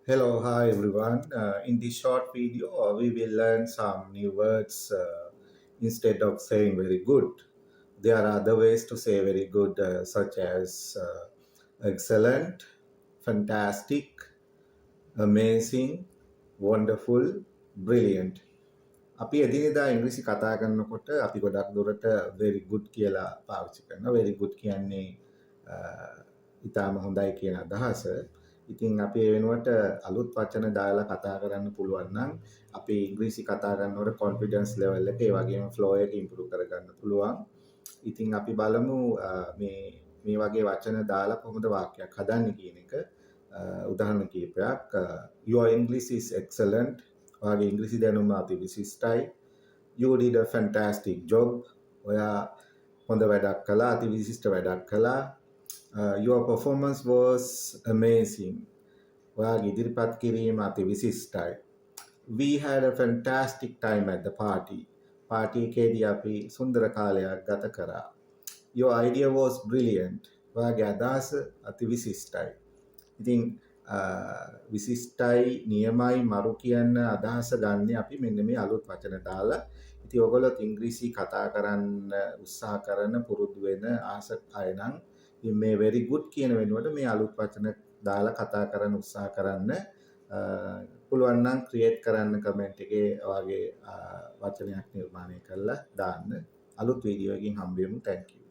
Hello, hi everyone. In this short video, we will learn some new words instead of saying very good. There are other ways to say very good, such as excellent, fantastic, amazing, wonderful, brilliant. අපි එදිනෙදා ඉංග්‍රීසි කතා කරනකොට අපි ගොඩක් දුරට very good කියලා පාවිච්චි කරනවා. very good කියන්නේ ඉතාම හොඳයි කියන අදහස. ඉතින් අපි ඒ වෙනුවට අලුත් වචන දාලා කතා කරන්න පුළුවන් නම් අපි ඉංග්‍රීසි කතා කරනකොට confidence level එක ඒ වගේම flow එක improve කරගන්න පුළුවන්. ඉතින් අපි බලමු මේ වගේ වචන දාලා කොහොමද වාක්‍යයක් හදන්නේ කියන එක. උදාහරණ කීපයක්. Your English is excellent. ඔයාගේ ඉංග්‍රීසි දැනුම අති විශිෂ්ටයි. You did a fantastic job. ඔයා හොඳ වැඩක් කළා, අති විශිෂ්ට වැඩක් කළා. Your performance was amazing. ඔයාගේ ඉදිරිපත් කිරීම අති විශිෂ්ටයි. We had a fantastic time at the party. Party එකේදී අපි සුන්දර කාලයක් ගත කරා. Your idea was brilliant. ඔයාගේ අදහස අති විශිෂ්ටයි. ඉතින් විශිෂ්ටයි නියමයි මරු කියන්න අදහස ගන්න අපි මෙන්න මේ අලුත් වචන දාලා. ඉතින් ඔයගොල්ලෝ ඉංග්‍රීසි කතා කරන්න උත්සාහ කරන පුරුදු වෙන ආස අය නම් මේ very good කියන වෙනුවට මේ අලුත් වචන දාලා කතා කරන්න උත්සාහ කරන්න. පුළුවන් නම් ක්‍රියේට් කරන්න කමෙන්ට් එකේ ඔයාගේ වචනයක් නිර්මාණය කරලා දාන්න. අලුත් වීඩියෝ එකකින් හම්බෙමු. thank you